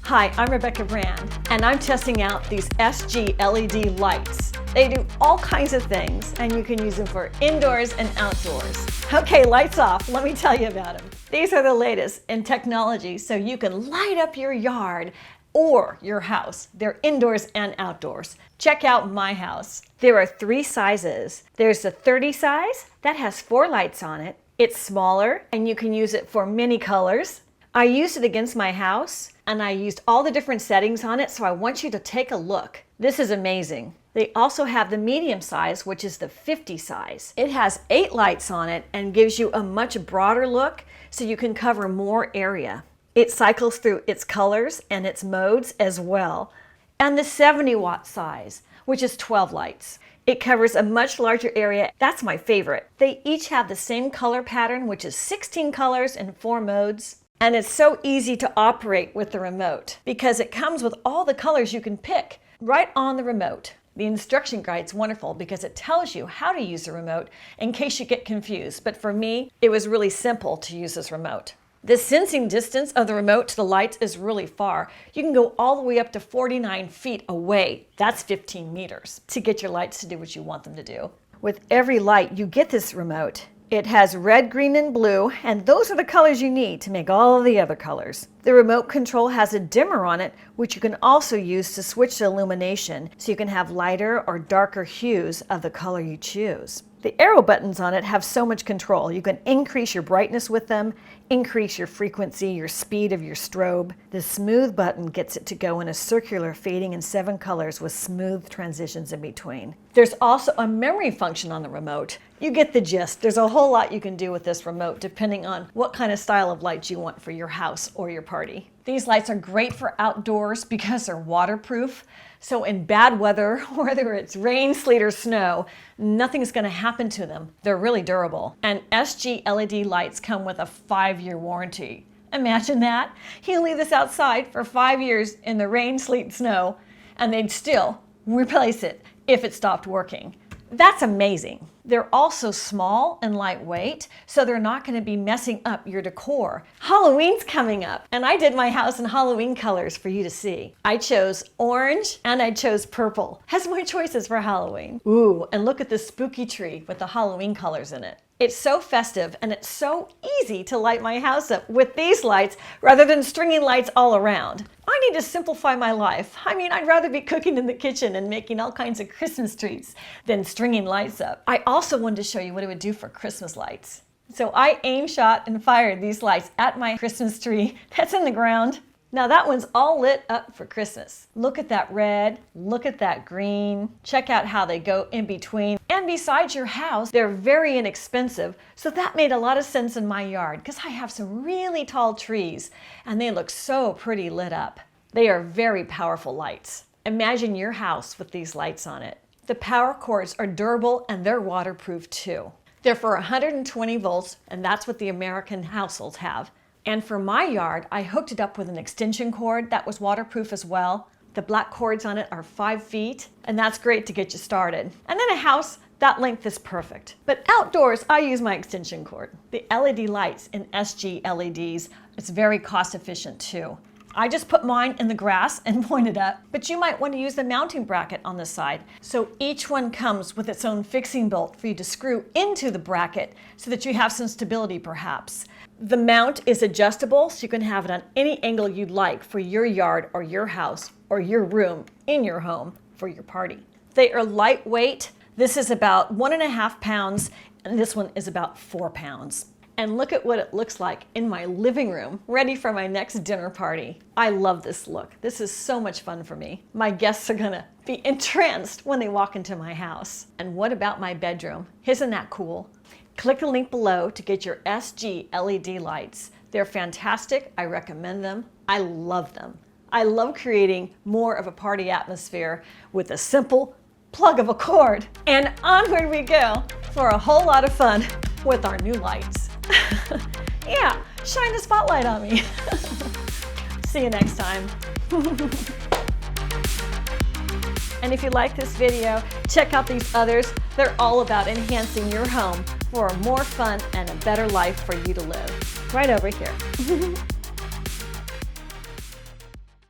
Hi, I'm Rebecca Brand, and I'm testing out these SGLED lights. They do all kinds of things, and you can use them for indoors and outdoors. Okay, lights off. Let me tell you about them. These are the latest in technology, so you can light up your yard or your house. They're indoors and outdoors. Check out my house. There are 3 sizes. There's the 30 size that has 4 lights on it. It's smaller, and you can use it for many colors. I used it against my house, and I used all the different settings on it, so I want you to take a look. This is amazing. They also have the medium size, which is the 50 size. It has 8 lights on it and gives you a much broader look, so you can cover more area. It cycles through its colors and its modes as well. And the 70-watt size, which is 12 lights. It covers a much larger area. That's my favorite. They each have the same color pattern, which is 16 colors and 4 modes. And it's so easy to operate with the remote because it comes with all the colors you can pick right on the remote. The instruction guide's wonderful because it tells you how to use the remote in case you get confused. But for me, it was really simple to use this remote. The sensing distance of the remote to the lights is really far. You can go all the way up to 49 feet away. That's 15 meters to get your lights to do what you want them to do. With every light you get this remote. It has red, green, and blue, and those are the colors you need to make all of the other colors. The remote control has a dimmer on it, which you can also use to switch the illumination, so you can have lighter or darker hues of the color you choose. The arrow buttons on it have so much control. You can increase your brightness with them, increase your frequency, your speed of your strobe. The smooth button gets it to go in a circular fading in 7 colors with smooth transitions in between. There's also a memory function on the remote. You get the gist. There's a whole lot you can do with this remote depending on what kind of style of lights you want for your house or your party. These lights are great for outdoors because they're waterproof. So in bad weather, whether it's rain, sleet, or snow, nothing's going to happen to them. They're really durable. And SGLED lights come with a 5-year warranty. Imagine that. You leave this outside for 5 years in the rain, sleet, snow, and they'd still replace it if it stopped working. That's amazing. They're also small and lightweight, so they're not going to be messing up your decor. Halloween's coming up, and I did my house in Halloween colors for you to see. I chose orange and I chose purple as my choices for Halloween. Ooh, and look at this spooky tree with the Halloween colors in it. It's so festive and it's so easy to light my house up with these lights rather than stringing lights all around. I need to simplify my life. I mean, I'd rather be cooking in the kitchen and making all kinds of Christmas trees than stringing lights up. I also wanted to show you what it would do for Christmas lights. So I aim shot and fired these lights at my Christmas tree that's in the ground. Now that one's all lit up for Christmas. Look at that red, look at that green. Check out how they go in between. And besides your house, they're very inexpensive. So that made a lot of sense in my yard because I have some really tall trees and they look so pretty lit up. They are very powerful lights. Imagine your house with these lights on it. The power cords are durable and they're waterproof too. They're for 120 volts and that's what the American households have. And for my yard, I hooked it up with an extension cord that was waterproof as well. The black cords on it are 5 feet, and that's great to get you started. And in a house, that length is perfect. But outdoors, I use my extension cord. The LED lights in SGLEDs, it's very cost efficient too. I just put mine in the grass and pointed up, but you might want to use the mounting bracket on the side. So each one comes with its own fixing bolt for you to screw into the bracket so that you have some stability perhaps. The mount is adjustable, so you can have it on any angle you'd like for your yard or your house or your room in your home for your party. They are lightweight. This is about 1.5 pounds, and this one is about 4 pounds. And look at what it looks like in my living room, ready for my next dinner party. I love this look. This is so much fun for me. My guests are gonna be entranced when they walk into my house. And what about my bedroom? Isn't that cool? Click the link below to get your SGLED lights. They're fantastic. I recommend them. I love them. I love creating more of a party atmosphere with a simple plug of a cord. And onward we go for a whole lot of fun with our new lights. Yeah, shine the spotlight on me. See you next time. And if you like this video, check out these others. They're all about enhancing your home for a more fun and a better life for you to live. Right over here.